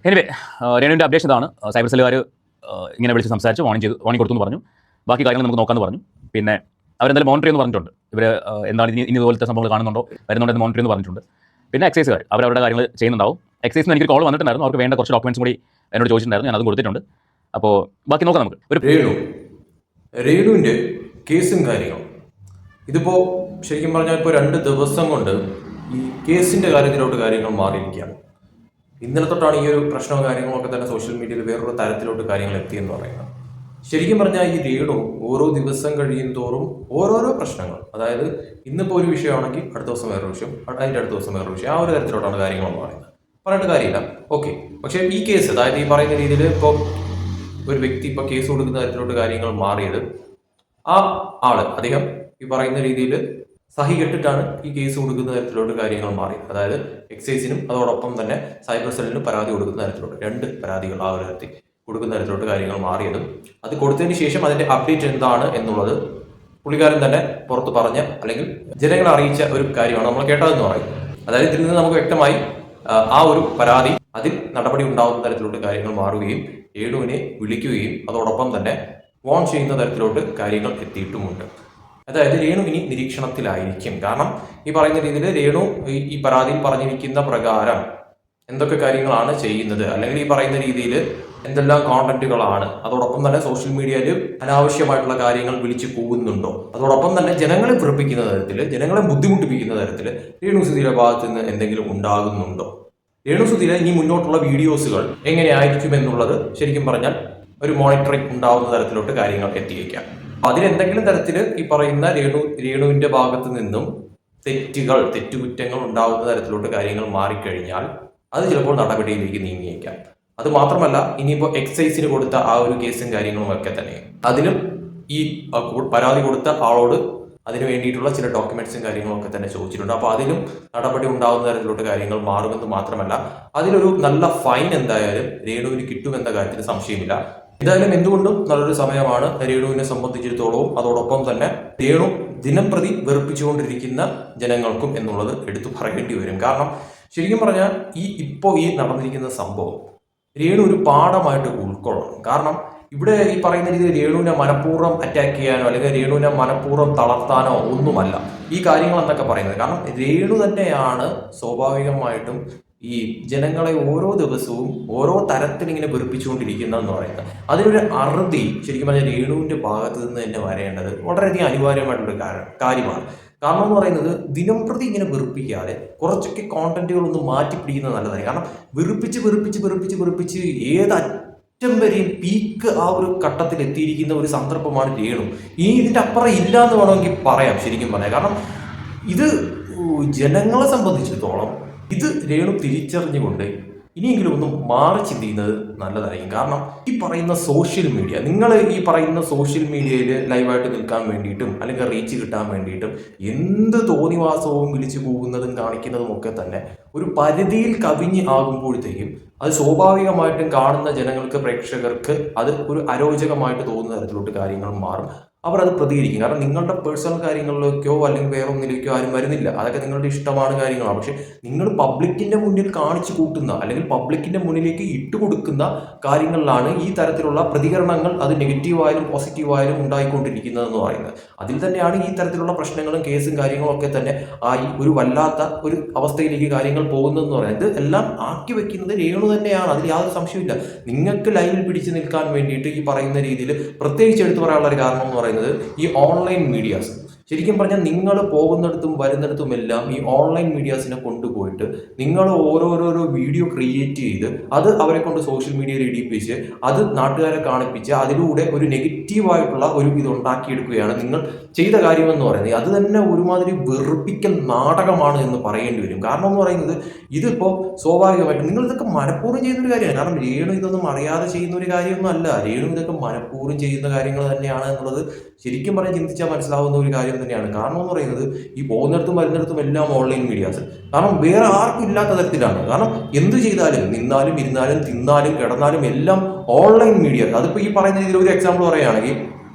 Anyway രേണുവിൻ്റെ updation ഇതാണ്. Cyber സെല്ലുകാർ ഇങ്ങനെ വിളിച്ച് സംസാരിച്ച് വാണിംഗ് കൊടുത്തു എന്ന് പറഞ്ഞു. ബാക്കി കാര്യങ്ങൾ നമുക്ക് നോക്കാമെന്ന് പറഞ്ഞു. പിന്നെ അവരെന്തായാലും മോണിറ്റർ ചെയ്യുമെന്ന് പറഞ്ഞിട്ടുണ്ട്. ഇവർ എന്താണ് ഇനി ഇതുപോലത്തെ സംഭവങ്ങൾ കാണുന്നുണ്ടോ വരുന്നുണ്ടോ എന്ന് മോണിറ്റർ ചെയ്യുമെന്ന് പറഞ്ഞിട്ടുണ്ട്. പിന്നെ എക്സൈസുകാർ അവരവരുടെ കാര്യങ്ങൾ ചെയ്യുന്നുണ്ടാവും. എക്സൈസിന് എനിക്ക് കോൾ വന്നിട്ടുണ്ടായിരുന്നു. അവർക്ക് വേണ്ട കുറച്ച് ഡോക്യുമെൻറ്റ്സ് കൂടി എന്നോട് ചോദിച്ചിട്ടുണ്ടായിരുന്നു. ഞാൻ അതും കൊടുത്തിട്ടുണ്ട്. അപ്പോൾ ബാക്കി നോക്കാം നമുക്ക്. ഒരു രേണുവിൻ്റെ കേസും കാര്യങ്ങളും ഇതിപ്പോൾ ശരിക്കും പറഞ്ഞാൽ ഇപ്പോൾ 2 ദിവസം കൊണ്ട് ഈ കേസിൻ്റെ കാര്യത്തിലോട്ട് കാര്യങ്ങൾ മാറിയിരിക്കുകയാണ്. ഇന്നലെ തൊട്ടാണ് ഈ ഒരു പ്രശ്നവും കാര്യങ്ങളൊക്കെ തന്നെ സോഷ്യൽ മീഡിയയിൽ വേറൊരു തരത്തിലോട്ട് കാര്യങ്ങൾ എത്തിയെന്ന് പറയുന്നത്. ശരിക്കും പറഞ്ഞാൽ ഈ രേണു ഓരോ ദിവസം കഴിയും തോറും ഓരോരോ പ്രശ്നങ്ങൾ, അതായത് ഇന്നിപ്പോൾ ഒരു വിഷയമാണെങ്കിൽ അടുത്ത ദിവസം വേറൊരു വിഷയം, അതിൻ്റെ അടുത്ത ദിവസം വേറൊരു വിഷയം, ആ ഒരു തരത്തിലോട്ടാണ് കാര്യങ്ങൾ പറയുന്നത്. പറഞ്ഞിട്ട് കാര്യമില്ല, ഓക്കെ. പക്ഷേ ഈ കേസ്, അതായത് ഈ പറയുന്ന രീതിയിൽ ഇപ്പോൾ ഒരു വ്യക്തി ഇപ്പോൾ കേസ് കൊടുക്കുന്ന തരത്തിലോട്ട് കാര്യങ്ങൾ മാറിയത്, ആ ആള് അദ്ദേഹം ഈ പറയുന്ന രീതിയിൽ സഹി കെട്ടിട്ടാണ് ഈ കേസ് കൊടുക്കുന്ന തരത്തിലോട്ട് കാര്യങ്ങൾ മാറിയത്. അതായത് എക്സൈസിനും അതോടൊപ്പം തന്നെ സൈബർ സെല്ലിനും പരാതി കൊടുക്കുന്ന തരത്തിലോട്ട് 2 പരാതികൾ ആ ഒരു തരത്തിൽ കൊടുക്കുന്ന തരത്തിലോട്ട് കാര്യങ്ങൾ മാറിയതും, അത് കൊടുത്തതിന് ശേഷം അതിന്റെ അപ്ഡേറ്റ് എന്താണ് എന്നുള്ളത് പുള്ളിക്കാരൻ തന്നെ പുറത്ത് പറഞ്ഞ അല്ലെങ്കിൽ ജനങ്ങളെ അറിയിച്ച ഒരു കാര്യമാണ് നമ്മൾ കേട്ടതെന്ന് പറയും. അതായത് ഇതിൽ നിന്ന് നമുക്ക് വ്യക്തമായി ആ ഒരു പരാതി അതിൽ നടപടി ഉണ്ടാകുന്ന തരത്തിലോട്ട് കാര്യങ്ങൾ മാറുകയും രേണുവിനെ വിളിക്കുകയും അതോടൊപ്പം തന്നെ വാൺ ചെയ്യുന്ന തരത്തിലോട്ട് കാര്യങ്ങൾ എത്തിയിട്ടുമുണ്ട്. അതായത് രേണു ഇനി നിരീക്ഷണത്തിലായിരിക്കും. കാരണം ഈ പറയുന്ന രീതിയിൽ രേണു ഈ പരാതിയിൽ പറഞ്ഞിരിക്കുന്ന പ്രകാരം എന്തൊക്കെ കാര്യങ്ങളാണ് ചെയ്യുന്നത്, അല്ലെങ്കിൽ ഈ പറയുന്ന രീതിയിൽ എന്തെല്ലാം കോണ്ടന്റുകളാണ്, അതോടൊപ്പം തന്നെ സോഷ്യൽ മീഡിയയിൽ അനാവശ്യമായിട്ടുള്ള കാര്യങ്ങൾ വിളിച്ചു കൂവുന്നുണ്ടോ, അതോടൊപ്പം തന്നെ ജനങ്ങളെ വെറുപ്പിക്കുന്ന തരത്തിൽ, ജനങ്ങളെ ബുദ്ധിമുട്ടിപ്പിക്കുന്ന തരത്തിൽ രേണു സുധീരുടെ ഭാഗത്ത് നിന്ന് എന്തെങ്കിലും ഉണ്ടാകുന്നുണ്ടോ, രേണു സുധീര ഇനി മുന്നോട്ടുള്ള വീഡിയോസുകൾ എങ്ങനെയായിരിക്കും എന്നുള്ളത് ശരിക്കും പറഞ്ഞാൽ ഒരു മോണിറ്ററിംഗ് ഉണ്ടാവുന്ന തരത്തിലോട്ട് കാര്യങ്ങൾ എത്തിയേക്കാം. അതിലെന്തെങ്കിലും തരത്തിൽ ഈ പറയുന്ന രേണുവിന്റെ ഭാഗത്ത് നിന്നും തെറ്റുകുറ്റങ്ങൾ ഉണ്ടാവുന്ന തരത്തിലോട്ട് കാര്യങ്ങൾ മാറിക്കഴിഞ്ഞാൽ അത് ചിലപ്പോൾ നടപടിയിലേക്ക് നീങ്ങിയേക്കാം. അത് മാത്രമല്ല, ഇനിയിപ്പോൾ എക്സൈസിന് കൊടുത്ത ആ ഒരു കേസും കാര്യങ്ങളും ഒക്കെ തന്നെ അതിലും ഈ പരാതി കൊടുത്ത ആളോട് അതിന് വേണ്ടിയിട്ടുള്ള ചില ഡോക്യുമെന്റ്സും കാര്യങ്ങളൊക്കെ തന്നെ ചോദിച്ചിട്ടുണ്ട്. അപ്പോൾ അതിലും നടപടി ഉണ്ടാകുന്ന തരത്തിലോട്ട് കാര്യങ്ങൾ മാറുമെന്ന് മാത്രമല്ല, അതിലൊരു നല്ല ഫൈൻ എന്തായാലും രേണുവിന് കിട്ടുമെന്ന കാര്യത്തിൽ സംശയമില്ല. എന്തായാലും എന്തുകൊണ്ടും നല്ലൊരു സമയമാണ് രേണുവിനെ സംബന്ധിച്ചിടത്തോളവും. അതോടൊപ്പം തന്നെ രേണു ദിനം പ്രതി വെറുപ്പിച്ചുകൊണ്ടിരിക്കുന്ന ജനങ്ങൾക്കും എന്നുള്ളത് എടുത്തു പറയേണ്ടി വരും. കാരണം ശരിക്കും പറഞ്ഞാൽ ഇപ്പോൾ ഈ നടന്നിരിക്കുന്ന സംഭവം രേണു ഒരു പാഠമായിട്ട് ഉൾക്കൊള്ളണം. കാരണം ഇവിടെ ഈ പറയുന്ന രീതിയിൽ രേണുവിനെ മനഃപൂർവ്വം അറ്റാക്ക് ചെയ്യാനോ അല്ലെങ്കിൽ രേണുവിനെ മനഃപൂർവ്വം തളർത്താനോ ഒന്നുമല്ല ഈ കാര്യങ്ങൾ എന്നൊക്കെ പറയുന്നത്. കാരണം രേണു തന്നെയാണ് സ്വാഭാവികമായിട്ടും ഈ ജനങ്ങളെ ഓരോ ദിവസവും ഓരോ തരത്തിൽ ഇങ്ങനെ വെറുപ്പിച്ചുകൊണ്ടിരിക്കുന്നതെന്ന് പറയുന്നത്. അതിനൊരു അറുതി ശരിക്കും പറഞ്ഞാൽ രേണുവിന്റെ ഭാഗത്ത് നിന്ന് തന്നെ വരേണ്ടത് വളരെയധികം അനിവാര്യമായിട്ടുള്ള കാര്യമാണ്. കാരണം എന്ന് പറയുന്നത് ദിനം പ്രതി ഇങ്ങനെ വെറുപ്പിക്കാതെ കുറച്ചൊക്കെ കോണ്ടന്റുകൾ ഒന്ന് മാറ്റി പിടിക്കുന്നത് നല്ലതാണ്. കാരണം വെറുപ്പിച്ച് ഏതറ്റം വരെയും പീക്ക് ആ ഒരു ഘട്ടത്തിൽ എത്തിയിരിക്കുന്ന ഒരു സന്ദർഭമാണ് രേണു. ഇനി ഇതിന്റെ അപ്പുറം ഇല്ല എന്ന് വേണമെങ്കിൽ പറയാം ശരിക്കും പറയാം. കാരണം ഇത് ജനങ്ങളെ സംബന്ധിച്ചിടത്തോളം ഇത് രേണു തിരിച്ചറിഞ്ഞുകൊണ്ട് ഇനിയെങ്കിലും ഒന്ന് മാറി ചിന്തിക്കുന്നത് നല്ലതായിരിക്കും. കാരണം ഈ പറയുന്ന സോഷ്യൽ മീഡിയ, നിങ്ങൾ ഈ പറയുന്ന സോഷ്യൽ മീഡിയയിൽ ലൈവായിട്ട് നിൽക്കാൻ വേണ്ടിയിട്ടും അല്ലെങ്കിൽ റീച്ച് കിട്ടാൻ വേണ്ടിയിട്ടും എന്ത് തോന്നിവാസവും വിളിച്ചു പോകുന്നതും കാണിക്കുന്നതും ഒക്കെ തന്നെ ഒരു പരിധിയിൽ കവിഞ്ഞ് ആകുമ്പോഴത്തേക്കും അത് സ്വാഭാവികമായിട്ടും കാണുന്ന ജനങ്ങൾക്ക്, പ്രേക്ഷകർക്ക് അത് ഒരു അരോചകമായിട്ട് തോന്നുന്ന തരത്തിലോട്ട് കാര്യങ്ങൾ മാറും. അവർ അത് പ്രതികരിക്കും. കാരണം നിങ്ങളുടെ പേഴ്സണൽ കാര്യങ്ങളിലേക്കോ അല്ലെങ്കിൽ വേറെ ഒന്നിലേക്കോ ആരും വരുന്നില്ല. അതൊക്കെ നിങ്ങളുടെ ഇഷ്ടമാണ് കാര്യങ്ങളാണ്. പക്ഷെ നിങ്ങൾ പബ്ലിക്കിന്റെ മുന്നിൽ കാണിച്ചു കൂട്ടുന്ന അല്ലെങ്കിൽ പബ്ലിക്കിന്റെ മുന്നിലേക്ക് ഇട്ടുകൊടുക്കുന്ന കാര്യങ്ങളിലാണ് ഈ തരത്തിലുള്ള പ്രതികരണങ്ങൾ, അത് നെഗറ്റീവായാലും പോസിറ്റീവായാലും ഉണ്ടായിക്കൊണ്ടിരിക്കുന്നതെന്ന് പറയുന്നത്. അതിൽ തന്നെയാണ് ഈ തരത്തിലുള്ള പ്രശ്നങ്ങളും കേസും കാര്യങ്ങളും ഒക്കെ തന്നെ ആയി ഒരു വല്ലാത്ത ഒരു അവസ്ഥയിലേക്ക് കാര്യങ്ങൾ പോകുന്നതെന്ന് പറയുന്നത്. ഇത് എല്ലാം ആക്കി വെക്കുന്നത് രേണു തന്നെയാണ്, അതിൽ യാതൊരു സംശയമില്ല. നിങ്ങൾക്ക് ലൈവിൽ പിടിച്ചു നിൽക്കാൻ വേണ്ടിയിട്ട് ഈ പറയുന്ന രീതിയിൽ പ്രത്യേകിച്ച് എടുത്തു പറയാനുള്ള ഒരു കാരണം എന്ന് പറയുന്നത് ഈ ഓൺലൈൻ മീഡിയാസ്. ശരിക്കും പറഞ്ഞാൽ നിങ്ങൾ പോകുന്നിടത്തും വരുന്നിടത്തും എല്ലാം ഈ ഓൺലൈൻ മീഡിയാസിനെ കൊണ്ടുപോയിട്ട് നിങ്ങൾ ഓരോരോ വീഡിയോ ക്രിയേറ്റ് ചെയ്ത് അത് അവരെ കൊണ്ട് സോഷ്യൽ മീഡിയയിൽ ഇടിപ്പിച്ച് അത് നാട്ടുകാരെ കാണിപ്പിച്ച് അതിലൂടെ ഒരു നെഗറ്റീവായിട്ടുള്ള ഒരു ഇത് ഉണ്ടാക്കിയെടുക്കുകയാണ് നിങ്ങൾ ചെയ്ത കാര്യമെന്ന് പറയുന്നത്. അത് തന്നെ ഒരുമാതിരി വെറുപ്പിക്കൽ നാടകമാണ് എന്ന് പറയേണ്ടി വരും. കാരണം എന്ന് പറയുന്നത് ഇതിപ്പോൾ സ്വാഭാവികമായിട്ടും നിങ്ങൾ ഇതൊക്കെ മനഃപൂർവ്വം ചെയ്യുന്നൊരു കാര്യമാണ്. കാരണം രേണു ഇതൊന്നും അറിയാതെ ചെയ്യുന്ന ഒരു കാര്യമൊന്നും അല്ല. രേണു ഇതൊക്കെ മനഃപൂർവ്വം ചെയ്യുന്ന കാര്യങ്ങൾ തന്നെയാണ് എന്നുള്ളത് ശരിക്കും പറഞ്ഞാൽ ചിന്തിച്ചാൽ മനസ്സിലാവുന്ന ഒരു കാര്യം തന്നെയാണ്. കാരണം എന്ന് പറയുന്നത് ഈ പോകുന്നിടത്തും വരുന്നിടത്തും എല്ലാം ഓൺലൈൻ മീഡിയാസ്. കാരണം വേറെ ആർക്കും ഇല്ലാത്ത തരത്തിലാണ്. കാരണം എന്ത് ചെയ്താലും, നിന്നാലും ഇരുന്നാലും തിന്നാലും കിടന്നാലും എല്ലാം ഓൺലൈൻ മീഡിയ. അതിപ്പോൾ ഈ പറയുന്ന രീതിയിൽ ഒരു എക്സാമ്പിൾ പറയുകയാണെങ്കിൽ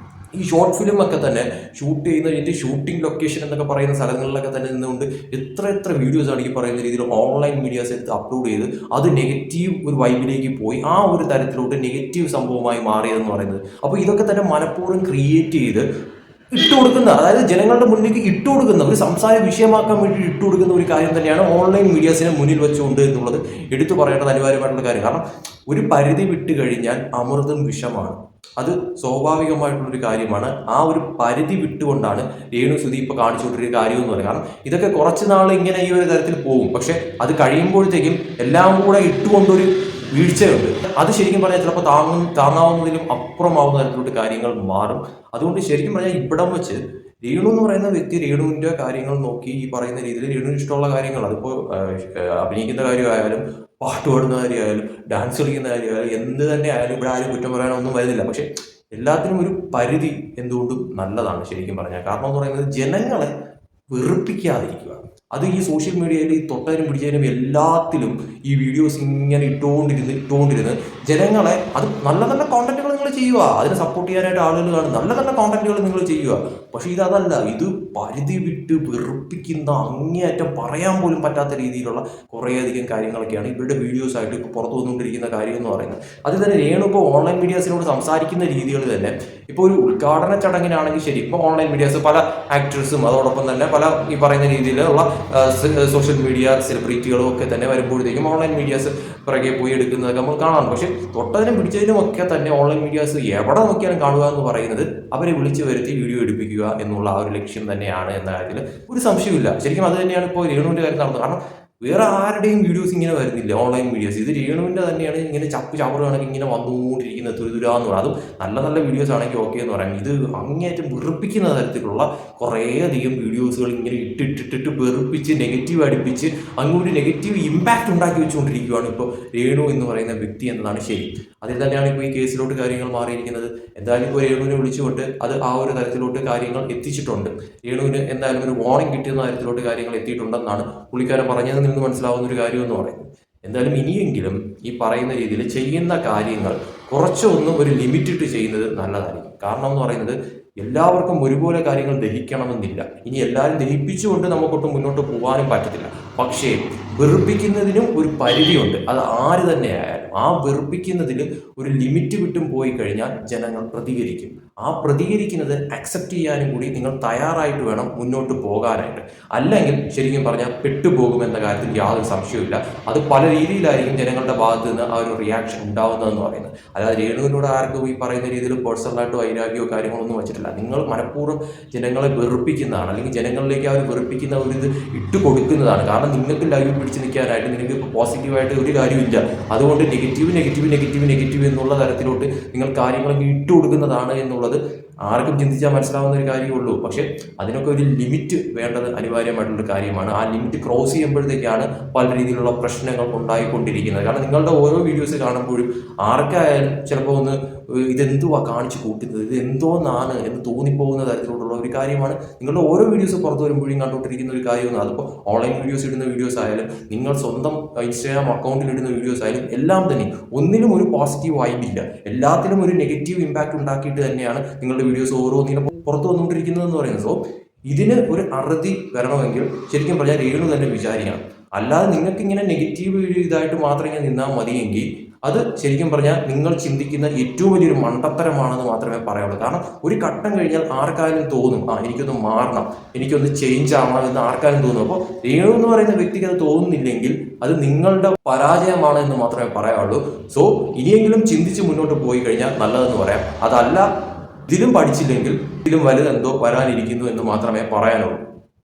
ഈ ഷോർട്ട് ഫിലിം ഒക്കെ തന്നെ ഷൂട്ട് ചെയ്യുന്ന ഇതിൻ്റെ ഷൂട്ടിംഗ് ലൊക്കേഷൻ എന്നൊക്കെ പറയുന്ന സ്ഥലങ്ങളിലൊക്കെ തന്നെ നിന്നുകൊണ്ട് എത്ര വീഡിയോസാണ് ഈ പറയുന്ന രീതിയിൽ ഓൺലൈൻ മീഡിയാസ് എടുത്ത് അപ്ലോഡ് ചെയ്ത് അത് നെഗറ്റീവ് ഒരു വൈബിലേക്ക് പോയി ആ ഒരു തരത്തിലോട്ട് നെഗറ്റീവ് സംഭവമായി മാറിയതെന്ന് പറയുന്നത്. അപ്പോൾ ഇതൊക്കെ തന്നെ മനഃപൂർവ്വം ക്രിയേറ്റ് ചെയ്ത് ഇട്ടുകൊടുക്കുന്ന, അതായത് ജനങ്ങളുടെ മുന്നിലേക്ക് ഇട്ടുകൊടുക്കുന്ന, ഒരു സംസാര വിഷയമാക്കാൻ വേണ്ടി ഇട്ടുകൊടുക്കുന്ന ഒരു കാര്യം തന്നെയാണ് ഓൺലൈൻ മീഡിയാസിനെ മുന്നിൽ വെച്ചുകൊണ്ട് എന്നുള്ളത് എടുത്തു പറയേണ്ടത് അനിവാര്യമായിട്ടുള്ള കാര്യം. കാരണം ഒരു പരിധി വിട്ട് കഴിഞ്ഞാൽ അമൃതും വിഷമാണ്. അത് സ്വാഭാവികമായിട്ടുള്ളൊരു കാര്യമാണ്. ആ ഒരു പരിധി വിട്ടുകൊണ്ടാണ് രേണു സുധി ഇപ്പോൾ കാണിച്ചുകൊണ്ടിരിക്കുന്ന കാര്യം എന്ന് പറയുന്നത്. കാരണം ഇതൊക്കെ കുറച്ച് നാൾ ഇങ്ങനെ ഈ ഒരു തരത്തിൽ പോകും, പക്ഷെ അത് കഴിയുമ്പോഴത്തേക്കും എല്ലാം കൂടെ ഇട്ടുകൊണ്ടൊരു വീഴ്ചയുണ്ട്. അത് ശരിക്കും പറഞ്ഞാൽ ചിലപ്പോൾ താങ്ങാവുന്നതിലും അപ്പുറമാവുന്ന തരത്തിലോട്ട് കാര്യങ്ങൾ മാറും. അതുകൊണ്ട് ശരിക്കും പറഞ്ഞാൽ ഇവിടം വെച്ച് രേണു എന്ന് പറയുന്ന വ്യക്തി രേണുവിൻ്റെ കാര്യങ്ങൾ നോക്കി ഈ പറയുന്ന രീതിയിൽ രേണുവിന് ഇഷ്ടമുള്ള കാര്യങ്ങൾ, അതിപ്പോൾ അഭിനയിക്കുന്ന കാര്യമായാലും പാട്ട് പാടുന്ന കാര്യമായാലും ഡാൻസ് കളിക്കുന്ന കാര്യമായാലും എന്ത് തന്നെ ആയാലും ഇവിടെ ആരും കുറ്റം പറയാനൊന്നും വരുന്നില്ല. പക്ഷെ എല്ലാത്തിനും ഒരു പരിധി എന്തുകൊണ്ടും നല്ലതാണ് ശരിക്കും പറഞ്ഞാൽ. കാരണം എന്ന് പറയുന്നത് ജനങ്ങളെ വെറുപ്പിക്കാതിരിക്കുക. അത് ഈ സോഷ്യൽ മീഡിയയിൽ ഈ തൊട്ടതിനും പിടിച്ചതിനും എല്ലാത്തിലും ഈ വീഡിയോസ് ഇങ്ങനെ ഇട്ടുകൊണ്ടിരുന്ന് ജനങ്ങളെ, അത് നല്ല നല്ല കോണ്ടന്റുകൾ നിങ്ങൾ ചെയ്യുക, അതിനെ സപ്പോർട്ട് ചെയ്യാനായിട്ട് ആളുകൾ കാണും, നല്ല നല്ല കോണ്ടന്റുകൾ നിങ്ങൾ ചെയ്യുക. പക്ഷേ ഇതല്ല, ഇത് പരിധി വിട്ട് വെറുപ്പിക്കുന്ന, അങ്ങേയറ്റം പറയാൻ പോലും പറ്റാത്ത രീതിയിലുള്ള കുറേയധികം കാര്യങ്ങളൊക്കെയാണ് ഇവരുടെ വീഡിയോസ് ആയിട്ട് ഇപ്പോൾ പുറത്തു വന്നുകൊണ്ടിരിക്കുന്ന കാര്യം എന്ന് പറയുന്നത്. അതിൽ തന്നെ രേണു ഇപ്പോൾ ഓൺലൈൻ മീഡിയാസിനോട് സംസാരിക്കുന്ന രീതികൾ തന്നെ, ഇപ്പോൾ ഒരു ഉദ്ഘാടന ചടങ്ങിനാണെങ്കിൽ ശരി, ഇപ്പോൾ ഓൺലൈൻ മീഡിയാസ് പല ആക്ടേഴ്സും അതോടൊപ്പം തന്നെ പല ഈ പറയുന്ന രീതിയിലുള്ള സോഷ്യൽ മീഡിയ സെലിബ്രിറ്റികളും ഒക്കെ തന്നെ വരുമ്പോഴത്തേക്കും ഓൺലൈൻ മീഡിയാസ് പിറകെ പോയി എടുക്കുന്നതൊക്കെ നമ്മൾ കാണാം. പക്ഷെ തൊട്ടതിനും പിടിച്ചതിനും ഒക്കെ തന്നെ ഓൺലൈൻ മീഡിയാസ് എവിടെ നോക്കിയാലും കാണുക എന്ന് പറയുന്നത് അവരെ വിളിച്ചു വരുത്തി വീഡിയോ എടുപ്പിക്കുക എന്നുള്ള ആ ഒരു ലക്ഷ്യം തന്നെയാണ് എന്ന കാര്യത്തിൽ ഒരു സംശയമില്ല. ശരിക്കും അത് തന്നെയാണ് ഇപ്പോൾ രേണുവിൻ്റെ കാര്യം നടന്നത്. കാരണം വേറെ ആരുടെയും വീഡിയോസ് ഇങ്ങനെ വരുന്നില്ല ഓൺലൈൻ മീഡിയാസ്. ഇത് രേണുവിൻ്റെ തന്നെയാണ് ഇങ്ങനെ ചവറുകണക്ക് ഇങ്ങനെ വന്നുകൊണ്ടിരിക്കുന്നത് തുരിതുരാന്ന് പറയാം. അതും നല്ല നല്ല വീഡിയോസ് ആണെങ്കിൽ ഓക്കെ എന്ന് പറയാം. ഇത് അങ്ങേയറ്റം വെറുപ്പിക്കുന്ന തരത്തിലുള്ള കുറേയധികം വീഡിയോസുകൾ ഇങ്ങനെ ഇട്ടിട്ടിട്ട് വെറുപ്പിച്ച് നെഗറ്റീവ് അടുപ്പിച്ച് അങ്ങോട്ട് നെഗറ്റീവ് ഇമ്പാക്റ്റ് ഉണ്ടാക്കി വെച്ചുകൊണ്ടിരിക്കുകയാണ് ഇപ്പോൾ രേണു എന്ന് പറയുന്ന വ്യക്തി എന്നതാണ് ശരി. അതിൽ തന്നെയാണ് ഇപ്പോൾ ഈ കേസിലോട്ട് കാര്യങ്ങൾ മാറിയിരിക്കുന്നത്. എന്തായാലും ഇപ്പോൾ രേണുവിനെ വിളിച്ചുകൊണ്ട് അത് ആ ഒരു തരത്തിലോട്ട് കാര്യങ്ങൾ എത്തിച്ചിട്ടുണ്ട്. രേണുവിന് എന്തായാലും ഒരു വാർണിംഗ് കിട്ടുന്ന തരത്തിലോട്ട് കാര്യങ്ങൾ എത്തിയിട്ടുണ്ടെന്നാണ് പുള്ളിക്കാരൻ പറഞ്ഞതിൽ നിന്ന് മനസ്സിലാവുന്ന ഒരു കാര്യം എന്ന് പറയുന്നത്. എന്തായാലും ഇനിയെങ്കിലും ഈ പറയുന്ന രീതിയിൽ ചെയ്യുന്ന കാര്യങ്ങൾ കുറച്ചൊന്നും ഒരു ലിമിറ്റിട്ട് ചെയ്യുന്നത് നല്ലതായിരിക്കും. കാരണം എന്ന് പറയുന്നത് എല്ലാവർക്കും ഒരുപോലെ കാര്യങ്ങൾ ദഹിക്കണമെന്നില്ല. ഇനി എല്ലാവരും ദഹിപ്പിച്ചുകൊണ്ട് നമുക്കൊട്ടും മുന്നോട്ട് പോകാനും പറ്റത്തില്ല. പക്ഷേ വെറുപ്പിക്കുന്നതിനും ഒരു പരിധിയുണ്ട്. അത് ആര് തന്നെ ആയാലും ആ വെറുപ്പിക്കുന്നതിൽ ഒരു ലിമിറ്റ് വിട്ടും പോയി കഴിഞ്ഞാൽ ജനങ്ങൾ പ്രതികരിക്കും. ആ പ്രതികരിക്കുന്നത് അക്സെപ്റ്റ് ചെയ്യാനും കൂടി നിങ്ങൾ തയ്യാറായിട്ട് വേണം മുന്നോട്ട് പോകാനായിട്ട്. അല്ലെങ്കിൽ ശരിക്കും പറഞ്ഞാൽ പെട്ടുപോകുമെന്ന കാര്യത്തിൽ യാതൊരു സംശയവുമില്ല. അത് പല രീതിയിലായിരിക്കും ജനങ്ങളുടെ ഭാഗത്ത് നിന്ന് ആ ഒരു റിയാക്ഷൻ ഉണ്ടാവുന്നതെന്ന് പറയുന്നത്. അല്ലാതെ രേണുവിനോട് ആർക്കും ഈ പറയുന്ന രീതിയിൽ പേഴ്സണലായിട്ട് വൈരാഗ്യമോ കാര്യങ്ങളൊന്നും വെച്ചിട്ടില്ല. നിങ്ങൾ മനഃപൂർവ്വം ജനങ്ങളെ വെറുപ്പിക്കുന്നതാണ്, അല്ലെങ്കിൽ ജനങ്ങളിലേക്ക് ആ ഒരു വെറുപ്പിക്കുന്ന ഒരു ഇത് ഇട്ട് കൊടുക്കുന്നതാണ്. കാരണം നിങ്ങൾക്ക് ലൈവ് പിടിച്ച് നിൽക്കാനായിട്ട് നിങ്ങൾക്ക് ഇപ്പോൾ പോസിറ്റീവായിട്ട് ഒരു കാര്യമില്ല. അതുകൊണ്ട് നെഗറ്റീവ് എന്നുള്ള തരത്തിലോട്ട് നിങ്ങൾ കാര്യങ്ങളൊക്കെ ഇട്ട് കൊടുക്കുന്നതാണ് എന്നുള്ളത് ആർക്കും ചിന്തിച്ചാൽ മനസ്സിലാവുന്ന ഒരു കാര്യമുള്ളൂ. പക്ഷേ അതിനൊക്കെ ഒരു ലിമിറ്റ് വേണ്ടത് അനിവാര്യമായിട്ടുള്ള കാര്യമാണ്. ആ ലിമിറ്റ് ക്രോസ് ചെയ്യുമ്പോഴത്തേക്കാണ് പല രീതിയിലുള്ള പ്രശ്നങ്ങൾ ഉണ്ടായിക്കൊണ്ടിരിക്കുന്നത്. കാരണം നിങ്ങളുടെ ഓരോ വീഡിയോസ് കാണുമ്പോഴും ആർക്കായാലും ചിലപ്പോൾ ഒന്ന് ഇതെന്തുവാ കാണിച്ചു കൂട്ടുന്നത്, ഇത് എന്തോന്നാണ് എന്ന് തോന്നിപ്പോകുന്ന തരത്തിലുള്ള ഒരു കാര്യമാണ് നിങ്ങളുടെ ഓരോ വീഡിയോസ് പുറത്തു വരുമ്പോഴും കണ്ടുകൊണ്ടിരിക്കുന്ന ഒരു കാര്യമാണ്. അതിപ്പോൾ ഓൺലൈൻ വീഡിയോസ് ഇടുന്ന വീഡിയോസ് ആയാലും നിങ്ങൾ സ്വന്തം ഇൻസ്റ്റാഗ്രാം അക്കൗണ്ടിൽ ഇടുന്ന വീഡിയോസ് ആയാലും എല്ലാം തന്നെ ഒന്നിലും ഒരു പോസിറ്റീവ് വൈബില്ല. എല്ലാത്തിലും ഒരു നെഗറ്റീവ് ഇമ്പാക്റ്റ് ഉണ്ടാക്കിയിട്ട് തന്നെയാണ് നിങ്ങളുടെ വീഡിയോസ് ഓരോന്നിനും പുറത്തു വന്നുകൊണ്ടിരിക്കുന്നതെന്ന് പറയുന്നത്. സോ ഇതിന് ഒരു അറുതി വരണമെങ്കിൽ ശരിക്കും പറഞ്ഞാൽ രേണു തന്നെ വിചാരിക്കണം. അല്ലാതെ നിങ്ങൾക്ക് ഇങ്ങനെ നെഗറ്റീവ് ഇതായിട്ട് മാത്രം ഇങ്ങനെ നിന്നാൽ മതിയെങ്കിൽ അത് ശരിക്കും പറഞ്ഞാൽ നിങ്ങൾ ചിന്തിക്കുന്ന ഏറ്റവും വലിയൊരു മണ്ടത്തരമാണെന്ന് മാത്രമേ പറയുള്ളൂ. കാരണം ഒരു ഘട്ടം കഴിഞ്ഞാൽ ആർക്കായാലും തോന്നും എനിക്കൊന്ന് മാറണം, എനിക്കൊന്ന് ചേഞ്ച് ആവണം എന്ന് ആർക്കായാലും തോന്നും. അപ്പോൾ രേണു എന്ന് പറയുന്ന വ്യക്തിക്ക് അത് തോന്നുന്നില്ലെങ്കിൽ അത് നിങ്ങളുടെ പരാജയമാണ് എന്ന് മാത്രമേ പറയാവുള്ളൂ. സോ ഇനിയെങ്കിലും ചിന്തിച്ച് മുന്നോട്ട് പോയി കഴിഞ്ഞാൽ നല്ലതെന്ന് പറയാം. അതല്ല ഇതിലും പഠിച്ചില്ലെങ്കിൽ ഇതിലും വലുതെന്തോ വരാനിരിക്കുന്നു എന്ന് മാത്രമേ പറയാനുള്ളൂ.